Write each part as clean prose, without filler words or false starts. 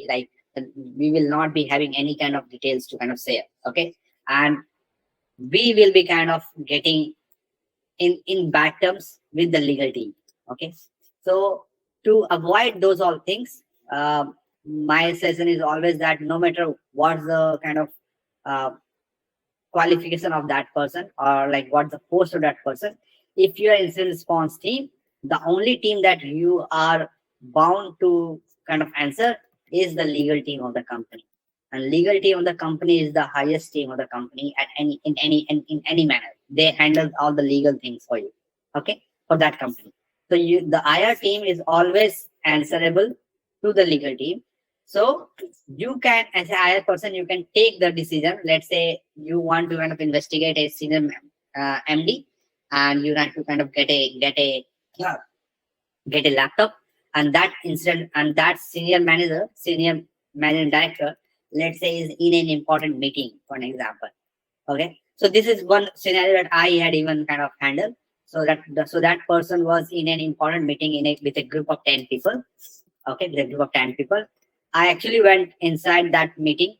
like we will not be having any kind of details to kind of say, okay? And we will be kind of getting in bad terms with the legal team, okay? So to avoid those all things, my suggestion is always that no matter what's the kind of uh, qualification of that person, or like what's the post of that person, if you are incident response team, the only team that you are bound to kind of answer is the legal team of the company. And legal team of the company is the highest team of the company at in any manner. They handle all the legal things for you, okay, for that company. So the IR team is always answerable to the legal team. So you can, as an IR person, you can take the decision. Let's say you want to kind of investigate a senior MD, and you want to kind of get a laptop, and that incident and that senior managing director, let's say, is in an important meeting, for an example. Okay, so this is one scenario that I had even kind of handled. So that person was in an important meeting with a group of 10 people. Okay, with a group of 10 people. I actually went inside that meeting,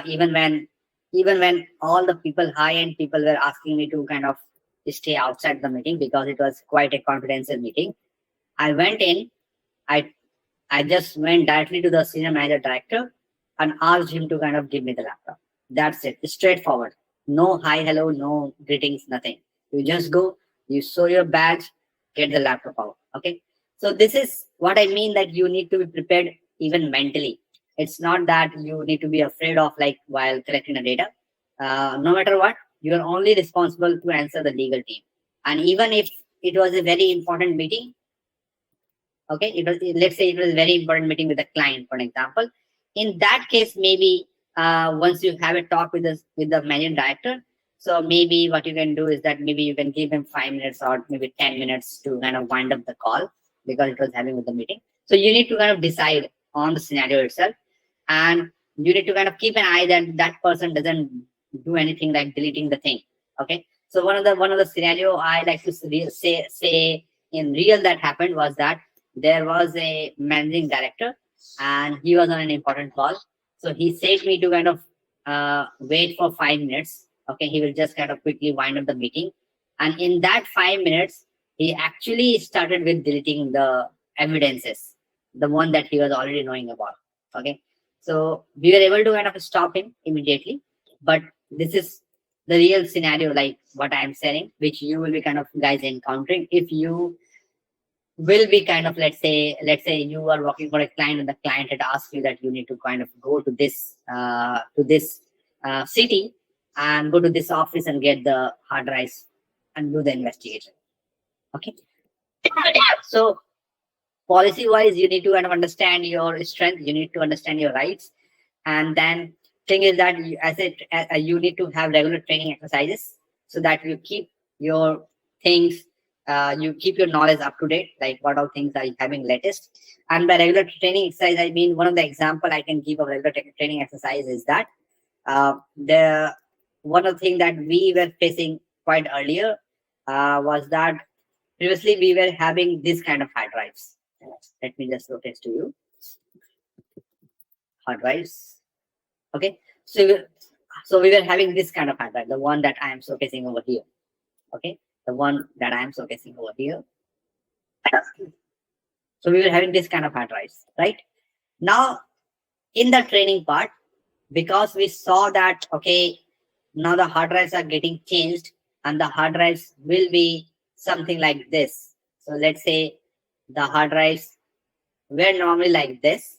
even when all the people, high end people, were asking me to kind of stay outside the meeting because it was quite a confidential meeting. I went in. I I just went directly to the senior manager director and asked him to kind of give me the laptop. That's it. It's straightforward. No hi, hello, no greetings, nothing. You just go, you show your badge, get the laptop out. Okay. So this is what I mean, that you need to be prepared even mentally. It's not that you need to be afraid of, like, while collecting the data. No matter what, you are only responsible to answer the legal team. And even if it was a very important meeting, okay, let's say it was a very important meeting with a client, for an example. In that case, maybe once you have a talk with the managing director, so maybe what you can do is that maybe you can give him 5 minutes or maybe 10 minutes to kind of wind up the call, because it was having with the meeting. So you need to kind of decide on the scenario itself, and you need to kind of keep an eye that that person doesn't do anything like deleting the thing. Okay, so one of the scenario I like to say in real that happened was that there was a managing director and he was on an important call. So he said me to kind of wait for 5 minutes. Okay, he will just kind of quickly wind up the meeting. And in that 5 minutes, he actually started with deleting the evidences, the one that he was already knowing about. Okay, so we were able to kind of stop him immediately. But this is the real scenario, like what I'm saying, which you will be kind of guys encountering if you will be kind of, let's say you are working for a client and the client had asked you that you need to kind of go to this city and go to this office and get the hard drives and do the investigation. Okay. So policy wise, you need to kind of understand your strength, you need to understand your rights. And then thing is that you need to have regular training exercises so that you keep your things, you keep your knowledge up to date, like what all things are you having latest. And by regular training exercise, I mean, one of the example I can give of regular training exercise is that the one of the things that we were facing quite earlier was that previously we were having this kind of hard drives. Let me just rotate to you. Hard drives. Okay, so we were having this kind of hard drive, the one that I am showcasing over here. Okay, the one that I am showcasing over here. So we were having this kind of hard drives, right? Now, in the training part, because we saw that, okay, now the hard drives are getting changed and the hard drives will be something like this. So let's say the hard drives were normally like this,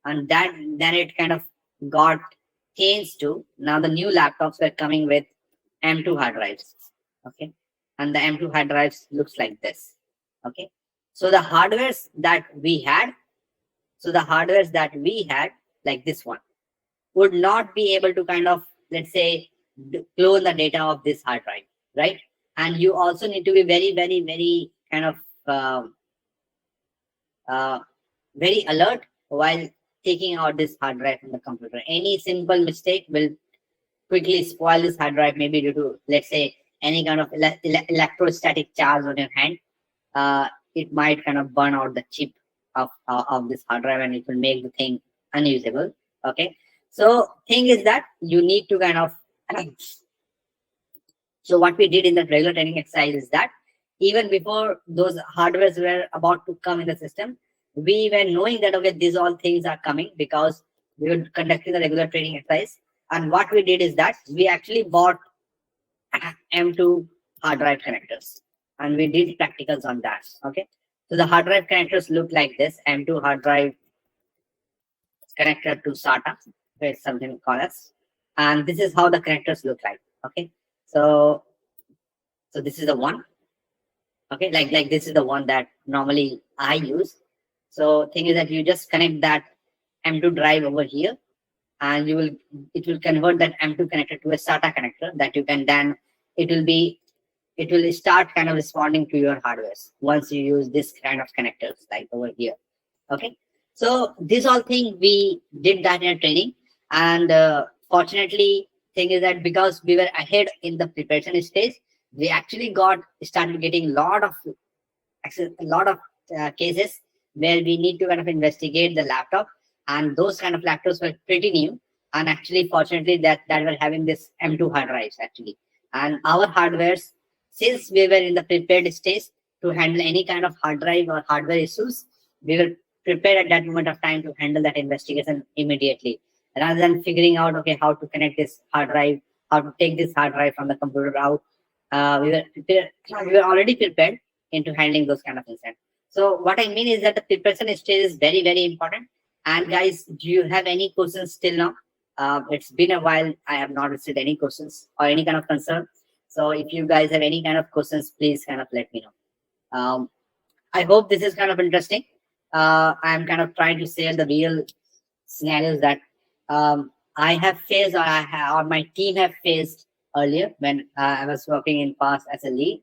and then it kind of got changed to, now the new laptops were coming with M2 hard drives. Okay, and the M2 hard drives looks like this. Okay, so the hardwares that we had, like this one, would not be able to kind of, let's say, clone the data of this hard drive, right? And you also need to be very, very, very kind of very alert while taking out this hard drive from the computer. Any simple mistake will quickly spoil this hard drive, maybe due to, let's say, any kind of electrostatic charge on your hand. It might kind of burn out the chip of this hard drive, and it will make the thing unusable. Okay, so thing is that you need to kind of so what we did in the regular training exercise is that even before those hardwares were about to come in the system, we were knowing that okay, these all things are coming because we were conducting the regular training exercise. And what we did is that we actually bought M2 hard drive connectors, and we did practicals on that. Okay, so the hard drive connectors look like this: M2 hard drive connector to SATA, where something called us, and this is how the connectors look like. Okay, so this is the one. Okay, like this is the one that normally I use. So thing is that you just connect that M2 drive over here, and it will convert that M2 connector to a SATA connector that you can then it will start kind of responding to your hardwares once you use this kind of connectors like over here. Okay, so this all thing we did that in a training, and fortunately thing is that because we were ahead in the preparation stage, we actually started getting a lot of cases where we need to kind of investigate the laptop, and those kind of laptops were pretty new, and actually fortunately that were having this M2 hard drives actually. And our hardwares, since we were in the prepared stage to handle any kind of hard drive or hardware issues, we were prepared at that moment of time to handle that investigation immediately, rather than figuring out okay how to connect this hard drive, how to take this hard drive from the computer out. We were already prepared into handling those kind of incidents. So what I mean is that the preparation stage is very, very important. And guys, do you have any questions till now? It's been a while. I have not received any questions or any kind of concern. So if you guys have any kind of questions, please kind of let me know. I hope this is kind of interesting. I'm kind of trying to share the real scenarios that I have faced, or my team have faced earlier when I was working in past as a lead.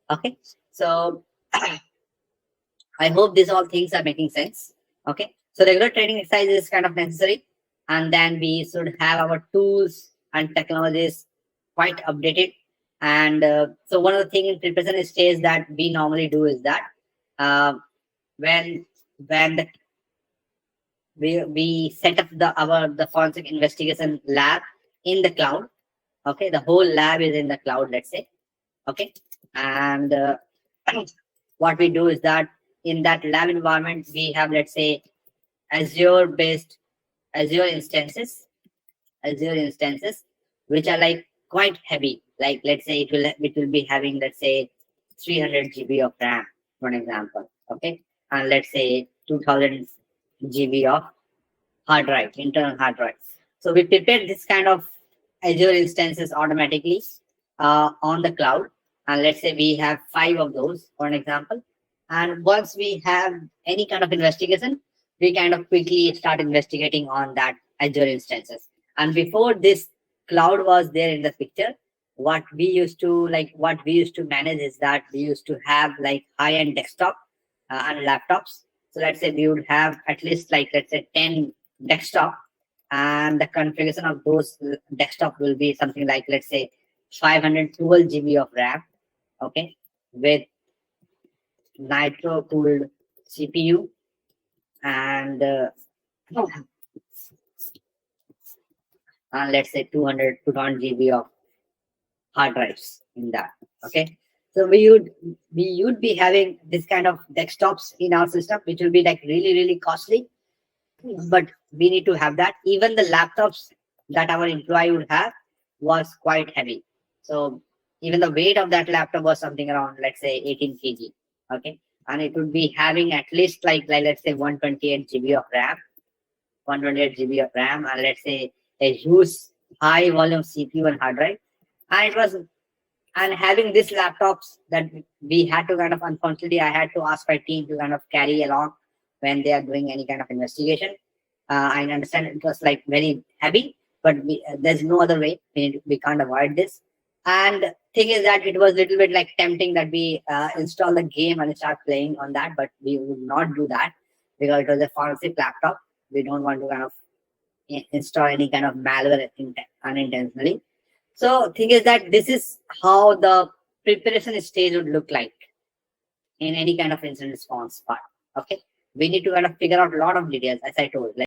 Okay, so I hope these all things are making sense. Okay, so regular training exercise is kind of necessary, and then we should have our tools and technologies quite updated. And so one of the things in preparation stage that we normally do is that uh, when the we set up the forensic investigation lab in the cloud. Okay, the whole lab is in the cloud, let's say. Okay, and what we do is that in that lab environment we have, let's say, azure based azure instances which are like quite heavy. Like let's say it will be having, let's say, 300 GB of RAM, for an example. Okay, and let's say 2000 GB of hard drive, internal hard drive. So we prepare this kind of Azure instances automatically on the cloud. And let's say we have 5 of those, for an example. And once we have any kind of investigation, we kind of quickly start investigating on that Azure instances. And before this cloud was there in the picture, what we used to manage is that we used to have like high-end desktop and laptops. So let's say we would have at least like, let's say, 10 desktop, and the configuration of those desktop will be something like, let's say, 512 GB of RAM. Okay, with nitro cooled CPU, and let's say 200 GB of hard drives in that. Okay, so we would be having this kind of desktops in our system, which will be like really, really costly, but we need to have that. Even the laptops that our employee would have was quite heavy. So even the weight of that laptop was something around, let's say, 18 kg. Okay, and it would be having at least like let's say 128 GB of RAM, 128 GB of RAM, and let's say a huge high volume CPU and hard drive. And it was, and having these laptops that we had to kind of, unfortunately, I had to ask my team to kind of carry along when they are doing any kind of investigation. I understand it was like very heavy, but there's no other way. We can't avoid this. And thing is that it was a little bit like tempting that we install the game and start playing on that, but we would not do that because it was a forensic laptop. We don't want to kind of install any kind of malware unintentionally. So thing is that this is how the preparation stage would look like in any kind of incident response part. Okay, we need to kind of figure out a lot of details, as I told. Like